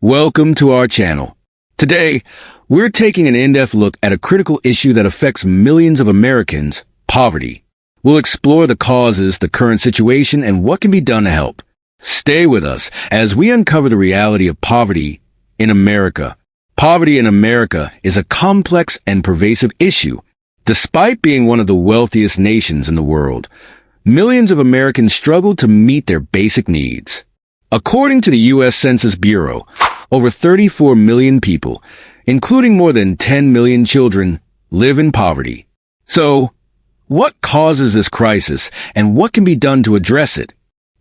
Welcome to our channel. Today, we're taking an in-depth look at a critical issue that affects millions of Americans, poverty. We'll explore the causes, the current situation, and what can be done to help. Stay with us as we uncover the reality of poverty in America. Poverty in America is a complex and pervasive issue. Despite being one of the wealthiest nations in the world, millions of Americans struggle to meet their basic needs. According to the U.S. Census Bureau, over 34 million people, including more than 10 million children, live in poverty. So, what causes this crisis and what can be done to address it?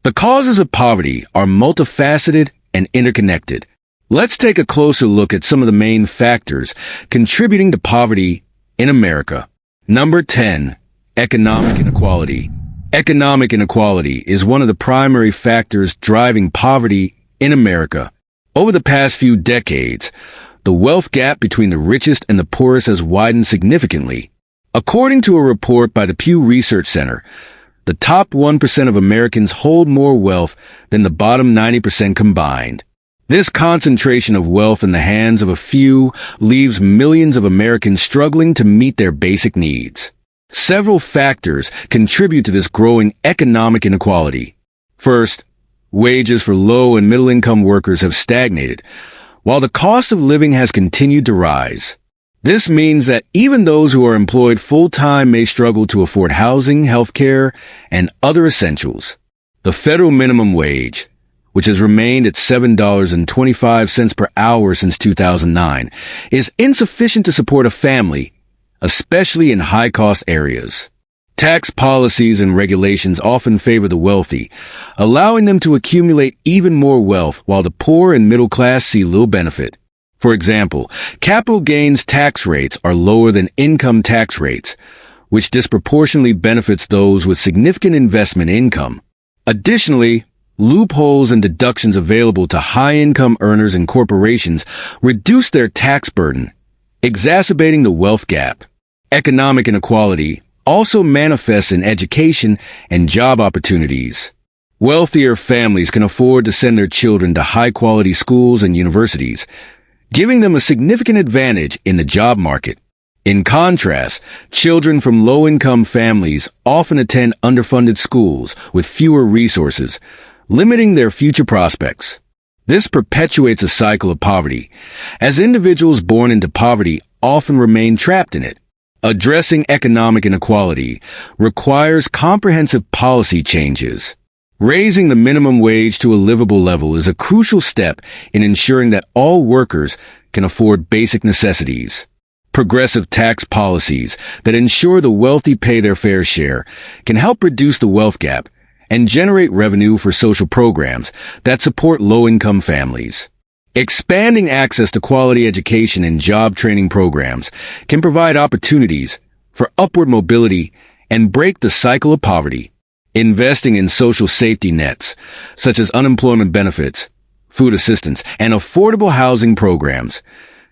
The causes of poverty are multifaceted and interconnected. Let's take a closer look at some of the main factors contributing to poverty in America. Number 10. Economic inequality. Economic inequality is one of the primary factors driving poverty in America. Over the past few decades, the wealth gap between the richest and the poorest has widened significantly. According to a report by the Pew Research Center, the top 1% of Americans hold more wealth than the bottom 90% combined. This concentration of wealth in the hands of a few leaves millions of Americans struggling to meet their basic needs. Several factors contribute to this growing economic inequality. First, wages for low and middle-income workers have stagnated, while the cost of living has continued to rise. This means that even those who are employed full-time may struggle to afford housing, healthcare, and other essentials. The federal minimum wage, which has remained at $7.25 per hour since 2009, is insufficient to support a family, especially in high-cost areas. Tax policies and regulations often favor the wealthy, allowing them to accumulate even more wealth while the poor and middle class see little benefit. For example, capital gains tax rates are lower than income tax rates, which disproportionately benefits those with significant investment income. Additionally, loopholes and deductions available to high-income earners and corporations reduce their tax burden, exacerbating the wealth gap. Economic inequality also manifests in education and job opportunities. Wealthier families can afford to send their children to high-quality schools and universities, giving them a significant advantage in the job market. In contrast, children from low-income families often attend underfunded schools with fewer resources, limiting their future prospects. This perpetuates a cycle of poverty, as individuals born into poverty often remain trapped in it. Addressing economic inequality requires comprehensive policy changes. Raising the minimum wage to a livable level is a crucial step in ensuring that all workers can afford basic necessities. Progressive tax policies that ensure the wealthy pay their fair share can help reduce the wealth gap and generate revenue for social programs that support low-income families. Expanding access to quality education and job training programs can provide opportunities for upward mobility and break the cycle of poverty. Investing in social safety nets, such as unemployment benefits, food assistance, and affordable housing programs,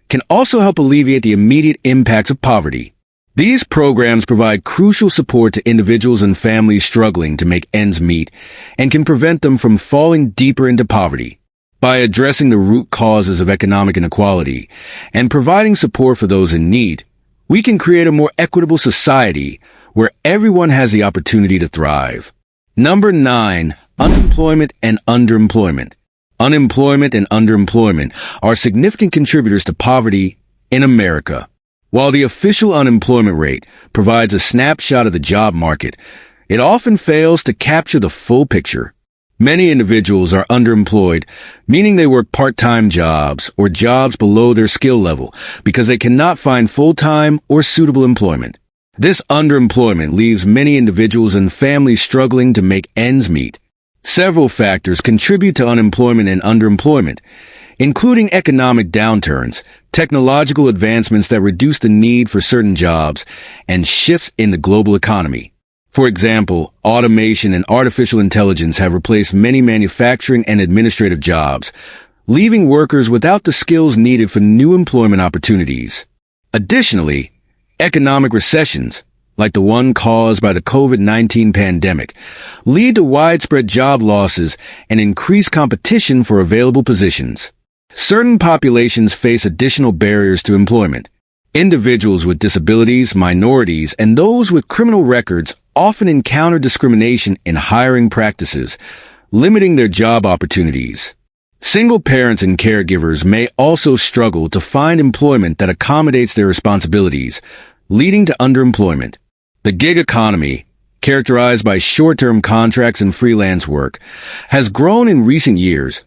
can also help alleviate the immediate impacts of poverty. These programs provide crucial support to individuals and families struggling to make ends meet and can prevent them from falling deeper into poverty. By addressing the root causes of economic inequality and providing support for those in need, we can create a more equitable society where everyone has the opportunity to thrive. Number 9. Unemployment and underemployment. Unemployment and underemployment are significant contributors to poverty in America. While the official unemployment rate provides a snapshot of the job market, it often fails to capture the full picture. Many individuals are underemployed, meaning they work part-time jobs or jobs below their skill level because they cannot find full-time or suitable employment. This underemployment leaves many individuals and families struggling to make ends meet. Several factors contribute to unemployment and underemployment, including economic downturns, technological advancements that reduce the need for certain jobs, and shifts in the global economy. For example, automation and artificial intelligence have replaced many manufacturing and administrative jobs, leaving workers without the skills needed for new employment opportunities. Additionally, economic recessions, like the one caused by the COVID-19 pandemic, lead to widespread job losses and increased competition for available positions. Certain populations face additional barriers to employment. Individuals with disabilities, minorities, and those with criminal records often encounter discrimination in hiring practices, limiting their job opportunities. Single parents and caregivers may also struggle to find employment that accommodates their responsibilities, leading to underemployment. The gig economy, characterized by short-term contracts and freelance work, has grown in recent years,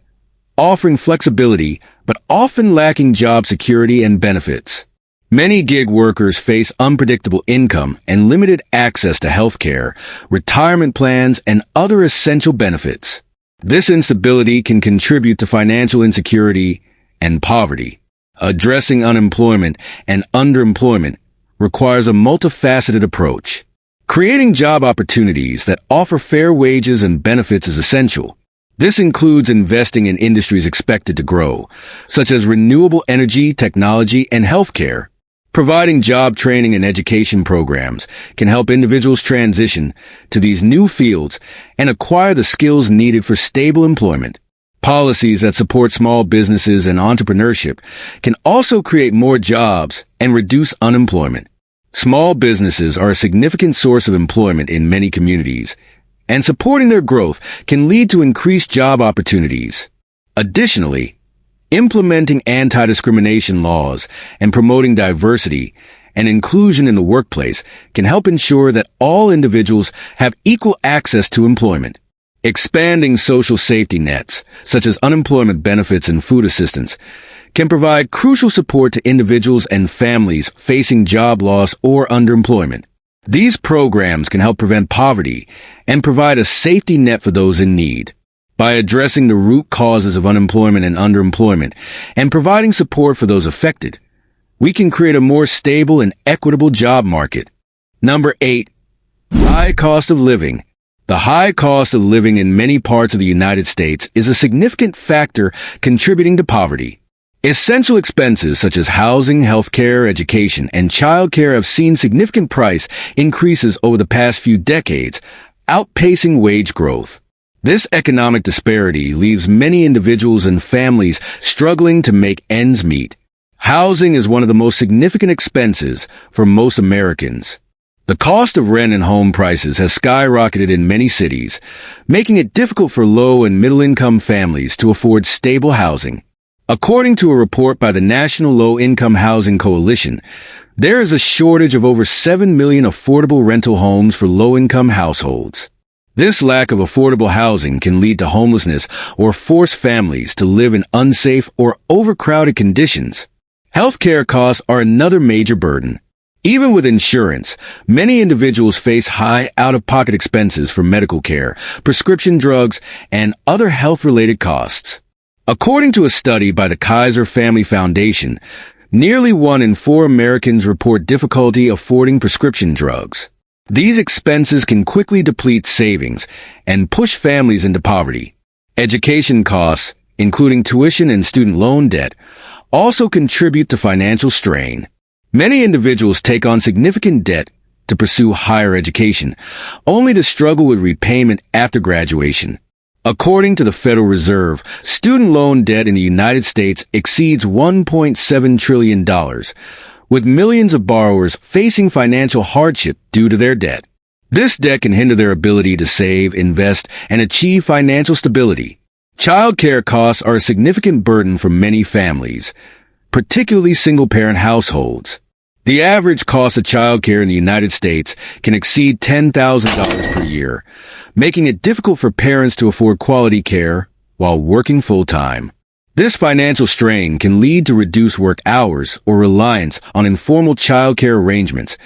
offering flexibility but often lacking job security and benefits. Many gig workers face unpredictable income and limited access to health care, retirement plans, and other essential benefits. This instability can contribute to financial insecurity and poverty. Addressing unemployment and underemployment requires a multifaceted approach. Creating job opportunities that offer fair wages and benefits is essential. This includes investing in industries expected to grow, such as renewable energy, technology, and healthcare. Providing job training and education programs can help individuals transition to these new fields and acquire the skills needed for stable employment. Policies that support small businesses and entrepreneurship can also create more jobs and reduce unemployment. Small businesses are a significant source of employment in many communities, and supporting their growth can lead to increased job opportunities. Additionally, implementing anti-discrimination laws and promoting diversity and inclusion in the workplace can help ensure that all individuals have equal access to employment. Expanding social safety nets, such as unemployment benefits and food assistance, can provide crucial support to individuals and families facing job loss or underemployment. These programs can help prevent poverty and provide a safety net for those in need. By addressing the root causes of unemployment and underemployment and providing support for those affected, we can create a more stable and equitable job market. Number 8. High cost of living. The high cost of living in many parts of the United States is a significant factor contributing to poverty. Essential expenses such as housing, healthcare, education, and childcare have seen significant price increases over the past few decades, outpacing wage growth. This economic disparity leaves many individuals and families struggling to make ends meet. Housing is one of the most significant expenses for most Americans. The cost of rent and home prices has skyrocketed in many cities, making it difficult for low and middle-income families to afford stable housing. According to a report by the National Low-Income Housing Coalition, there is a shortage of over 7 million affordable rental homes for low-income households. This lack of affordable housing can lead to homelessness or force families to live in unsafe or overcrowded conditions. Healthcare costs are another major burden. Even with insurance, many individuals face high out-of-pocket expenses for medical care, prescription drugs, and other health-related costs. According to a study by the Kaiser Family Foundation, nearly 1 in 4 Americans report difficulty affording prescription drugs. These expenses can quickly deplete savings and push families into poverty. Education costs, including tuition and student loan debt, also contribute to financial strain. Many individuals take on significant debt to pursue higher education, only to struggle with repayment after graduation. According to the Federal Reserve, student loan debt in the United States exceeds $1.7 trillion, with millions of borrowers facing financial hardship due to their debt. This debt can hinder their ability to save, invest, and achieve financial stability. Childcare costs are a significant burden for many families, particularly single-parent households. The average cost of childcare in the United States can exceed $10,000 per year, making it difficult for parents to afford quality care while working full-time. This financial strain can lead to reduced work hours or reliance on informal childcare arrangements,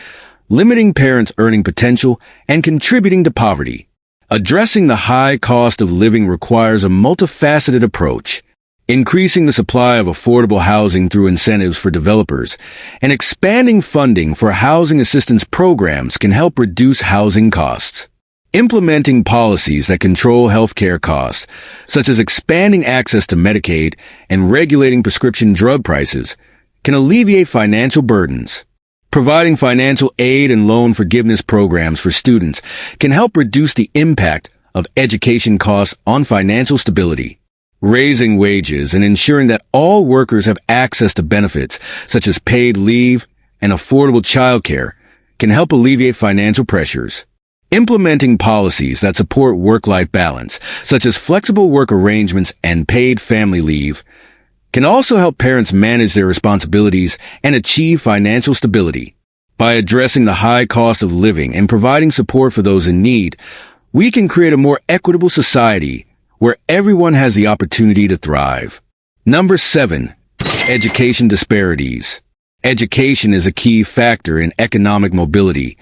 limiting parents' earning potential and contributing to poverty. Addressing the high cost of living requires a multifaceted approach. Increasing the supply of affordable housing through incentives for developers and expanding funding for housing assistance programs can help reduce housing costs. Implementing policies that control healthcare costs, such as expanding access to Medicaid and regulating prescription drug prices, can alleviate financial burdens. Providing financial aid and loan forgiveness programs for students can help reduce the impact of education costs on financial stability. Raising wages and ensuring that all workers have access to benefits such as paid leave and affordable childcare can help alleviate financial pressures. Implementing policies that support work-life balance, such as flexible work arrangements and paid family leave, can also help parents manage their responsibilities and achieve financial stability. By addressing the high cost of living and providing support for those in need, we can create a more equitable society where everyone has the opportunity to thrive. Number 7. Education disparities. Education is a key factor in economic mobility,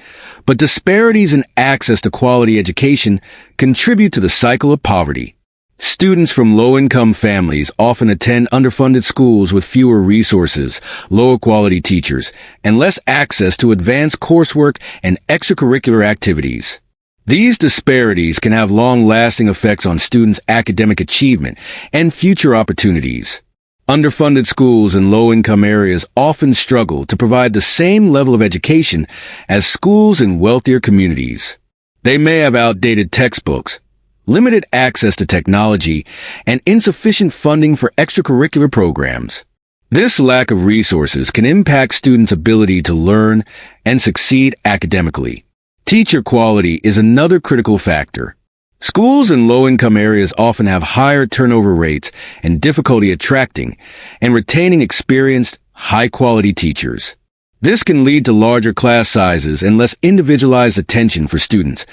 but disparities in access to quality education contribute to the cycle of poverty. Students from low-income families often attend underfunded schools with fewer resources, lower quality teachers, and less access to advanced coursework and extracurricular activities. These disparities can have long-lasting effects on students' academic achievement and future opportunities. Underfunded schools in low-income areas often struggle to provide the same level of education as schools in wealthier communities. They may have outdated textbooks, limited access to technology, and insufficient funding for extracurricular programs. This lack of resources can impact students' ability to learn and succeed academically. Teacher quality is another critical factor. Schools in low-income areas often have higher turnover rates and difficulty attracting and retaining experienced, high-quality teachers. This can lead to larger class sizes and less individualized attention for students,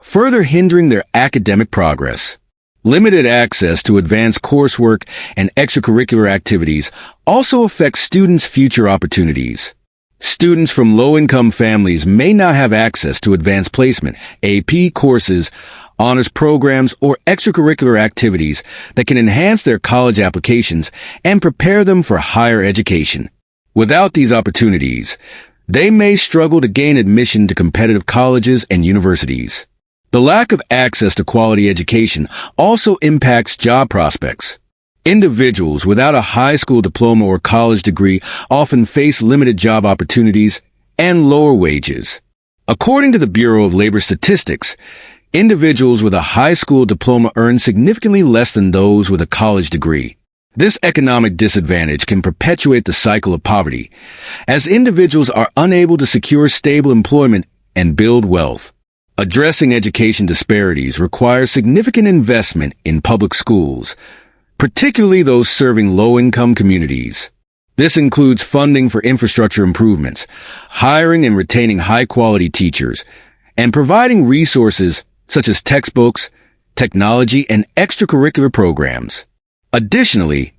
further hindering their academic progress. Limited access to advanced coursework and extracurricular activities also affects students' future opportunities. Students from low-income families may not have access to advanced placement, AP courses, honors programs, or extracurricular activities that can enhance their college applications and prepare them for higher education. Without these opportunities, they may struggle to gain admission to competitive colleges and universities. The lack of access to quality education also impacts job prospects. Individuals without a high school diploma or college degree often face limited job opportunities and lower wages. According to the Bureau of Labor Statistics, individuals with a high school diploma earn significantly less than those with a college degree. This economic disadvantage can perpetuate the cycle of poverty, as individuals are unable to secure stable employment and build wealth. Addressing education disparities requires significant investment in public schools, particularly those serving low-income communities. This includes funding for infrastructure improvements, hiring and retaining high-quality teachers, and providing resources such as textbooks, technology, and extracurricular programs. Additionally,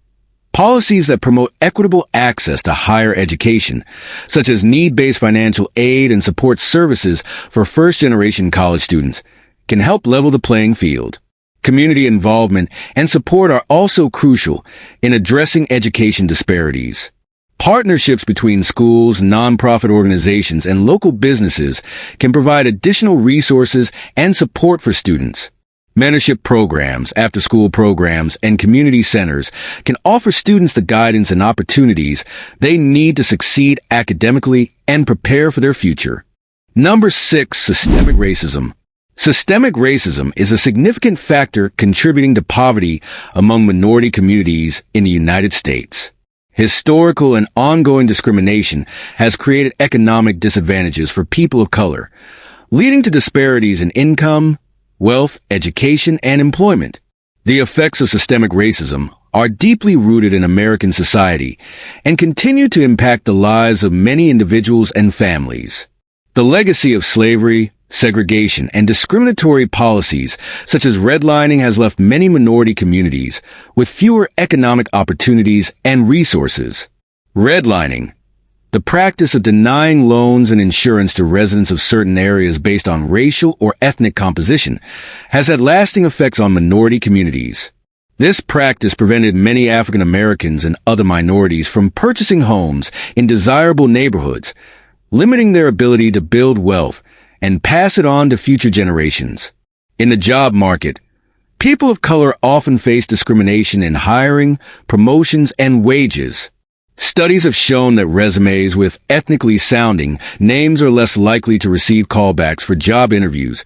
policies that promote equitable access to higher education, such as need-based financial aid and support services for first-generation college students, can help level the playing field. Community involvement and support are also crucial in addressing education disparities. Partnerships between schools, nonprofit organizations, and local businesses can provide additional resources and support for students. Mentorship programs, after-school programs, and community centers can offer students the guidance and opportunities they need to succeed academically and prepare for their future. Number 6. Systemic racism. Systemic racism is a significant factor contributing to poverty among minority communities in the United States. Historical and ongoing discrimination has created economic disadvantages for people of color, leading to disparities in income, wealth, education, and employment. The effects of systemic racism are deeply rooted in American society and continue to impact the lives of many individuals and families. The legacy of slavery, segregation, and discriminatory policies such as redlining has left many minority communities with fewer economic opportunities and resources. Redlining, the practice of denying loans and insurance to residents of certain areas based on racial or ethnic composition, has had lasting effects on minority communities. This practice prevented many African Americans and other minorities from purchasing homes in desirable neighborhoods, limiting their ability to build wealth and pass it on to future generations. In the job market, people of color often face discrimination in hiring, promotions, and wages. Studies have shown that resumes with ethnically sounding names are less likely to receive callbacks for job interviews,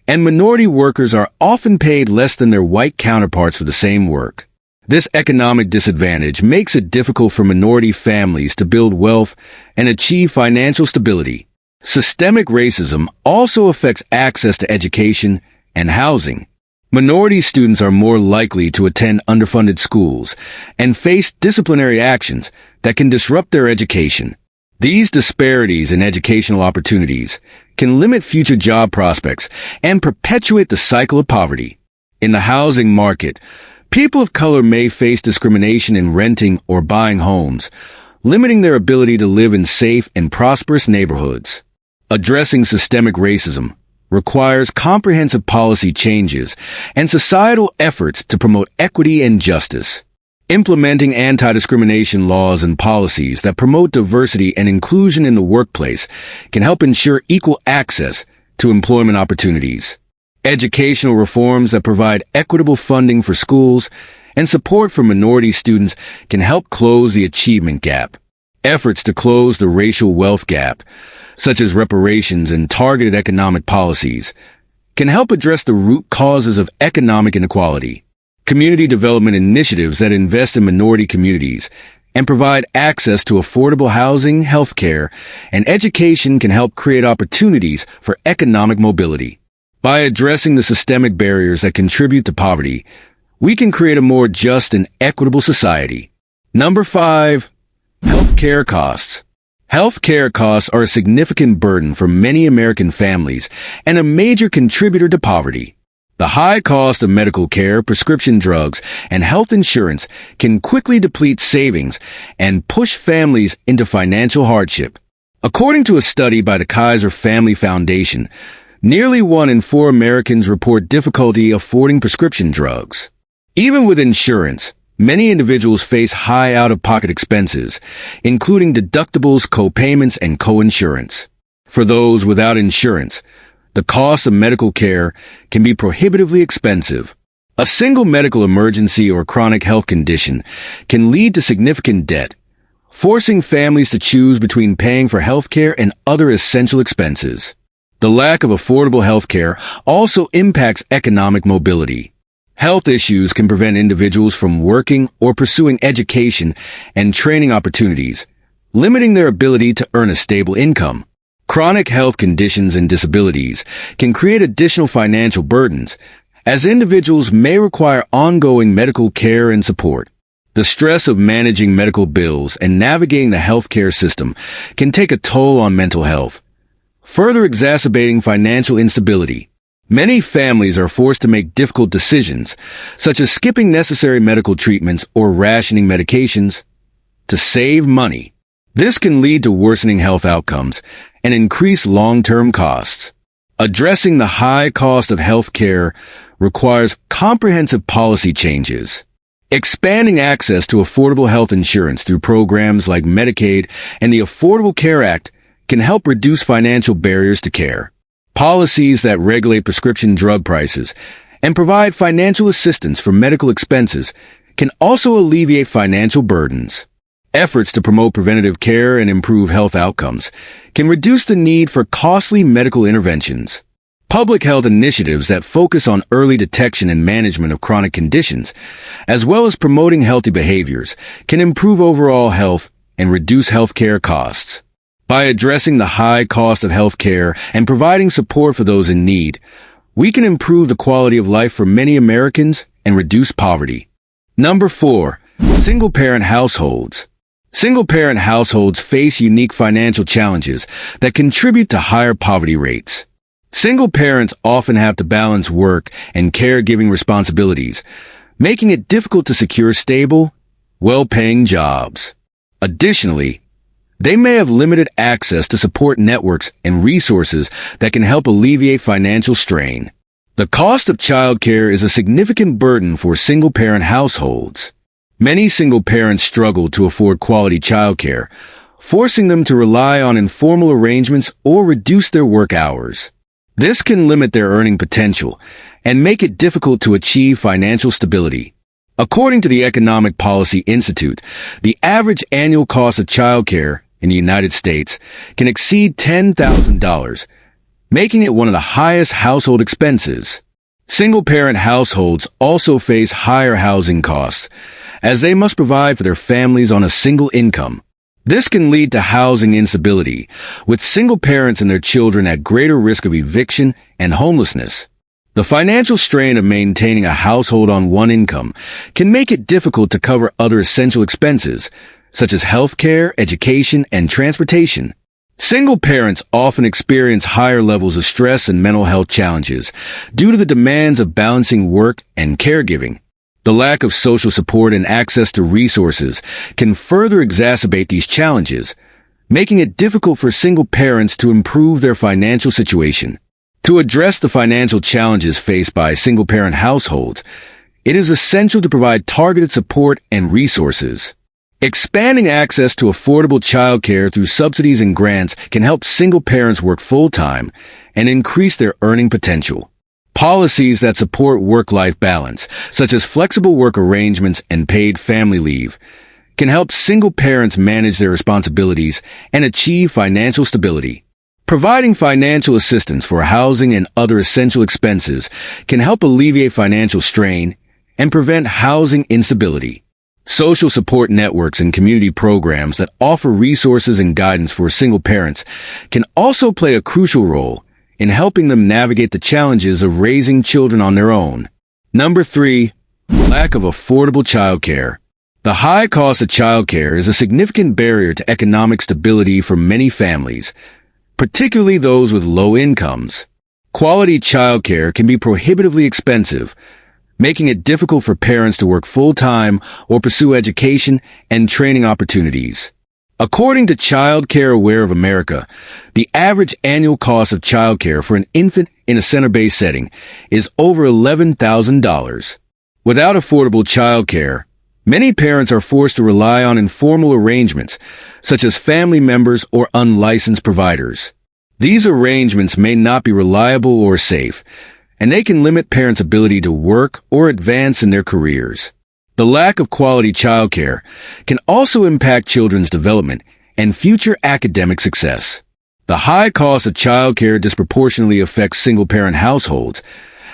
and minority workers are often paid less than their white counterparts for the same work. This economic disadvantage makes it difficult for minority families to build wealth and achieve financial stability. Systemic racism also affects access to education and housing. Minority students are more likely to attend underfunded schools and face disciplinary actions that can disrupt their education. These disparities in educational opportunities can limit future job prospects and perpetuate the cycle of poverty. In the housing market, people of color may face discrimination in renting or buying homes, limiting their ability to live in safe and prosperous neighborhoods. Addressing systemic racism requires comprehensive policy changes and societal efforts to promote equity and justice. Implementing anti-discrimination laws and policies that promote diversity and inclusion in the workplace can help ensure equal access to employment opportunities. Educational reforms that provide equitable funding for schools and support for minority students can help close the achievement gap. Efforts to close the racial wealth gap, such as reparations and targeted economic policies, can help address the root causes of economic inequality. Community development initiatives that invest in minority communities and provide access to affordable housing, healthcare, and education can help create opportunities for economic mobility. By addressing the systemic barriers that contribute to poverty, we can create a more just and equitable society. Number 5. Healthcare costs. Healthcare costs are a significant burden for many American families and a major contributor to poverty. The high cost of medical care, prescription drugs, and health insurance can quickly deplete savings and push families into financial hardship. According to a study by the Kaiser Family Foundation, nearly 1 in 4 Americans report difficulty affording prescription drugs. Even with insurance, many individuals face high out-of-pocket expenses, including deductibles, co-payments, and co-insurance. For those without insurance, the cost of medical care can be prohibitively expensive. A single medical emergency or chronic health condition can lead to significant debt, forcing families to choose between paying for health care and other essential expenses. The lack of affordable health care also impacts economic mobility. Health issues can prevent individuals from working or pursuing education and training opportunities, limiting their ability to earn a stable income. Chronic health conditions and disabilities can create additional financial burdens, as individuals may require ongoing medical care and support. The stress of managing medical bills and navigating the healthcare system can take a toll on mental health, further exacerbating financial instability. Many families are forced to make difficult decisions, such as skipping necessary medical treatments or rationing medications, to save money. This can lead to worsening health outcomes and increased long-term costs. Addressing the high cost of health care requires comprehensive policy changes. Expanding access to affordable health insurance through programs like Medicaid and the Affordable Care Act can help reduce financial barriers to care. Policies that regulate prescription drug prices and provide financial assistance for medical expenses can also alleviate financial burdens. Efforts to promote preventative care and improve health outcomes can reduce the need for costly medical interventions. Public health initiatives that focus on early detection and management of chronic conditions, as well as promoting healthy behaviors, can improve overall health and reduce healthcare costs. By addressing the high cost of healthcare and providing support for those in need, we can improve the quality of life for many Americans and reduce poverty. Number 4. Single-parent households. Single-parent households face unique financial challenges that contribute to higher poverty rates. Single parents often have to balance work and caregiving responsibilities, making it difficult to secure stable, well-paying jobs. Additionally, they may have limited access to support networks and resources that can help alleviate financial strain. The cost of childcare is a significant burden for single-parent households. Many single parents struggle to afford quality childcare, forcing them to rely on informal arrangements or reduce their work hours. This can limit their earning potential and make it difficult to achieve financial stability. According to the Economic Policy Institute, the average annual cost of childcare in the United States can exceed $10,000, making it one of the highest household expenses. Single-parent households also face higher housing costs, as they must provide for their families on a single income. This can lead to housing instability, with single parents and their children at greater risk of eviction and homelessness. The financial strain of maintaining a household on one income can make it difficult to cover other essential expenses, such as healthcare, education, and transportation. Single parents often experience higher levels of stress and mental health challenges due to the demands of balancing work and caregiving. The lack of social support and access to resources can further exacerbate these challenges, making it difficult for single parents to improve their financial situation. To address the financial challenges faced by single-parent households, it is essential to provide targeted support and resources. Expanding access to affordable childcare through subsidies and grants can help single parents work full-time and increase their earning potential. Policies that support work-life balance, such as flexible work arrangements and paid family leave, can help single parents manage their responsibilities and achieve financial stability. Providing financial assistance for housing and other essential expenses can help alleviate financial strain and prevent housing instability. Social support networks and community programs that offer resources and guidance for single parents can also play a crucial role in helping them navigate the challenges of raising children on their own. Number 3, lack of affordable childcare. The high cost of childcare is a significant barrier to economic stability for many families, particularly those with low incomes. Quality childcare can be prohibitively expensive, making it difficult for parents to work full-time or pursue education and training opportunities. According to Child Care Aware of America, the average annual cost of childcare for an infant in a center-based setting is over $11,000. Without affordable childcare, many parents are forced to rely on informal arrangements, such as family members or unlicensed providers. These arrangements may not be reliable or safe, and they can limit parents' ability to work or advance in their careers. The lack of quality childcare can also impact children's development and future academic success. The high cost of childcare disproportionately affects single-parent households,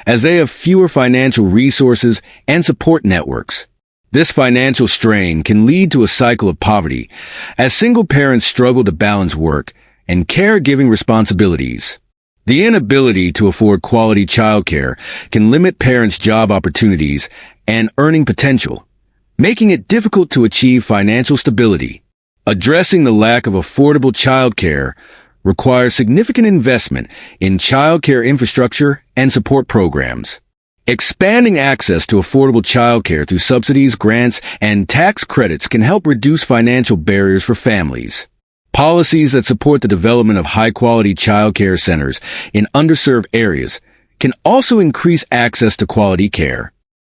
as they have fewer financial resources and support networks. This financial strain can lead to a cycle of poverty, as single parents struggle to balance work and caregiving responsibilities. The inability to afford quality childcare can limit parents' job opportunities and earning potential, making it difficult to achieve financial stability. Addressing the lack of affordable childcare requires significant investment in childcare infrastructure and support programs. Expanding access to affordable childcare through subsidies, grants, and tax credits can help reduce financial barriers for families. Policies that support the development of high-quality childcare centers in underserved areas can also increase access to quality care.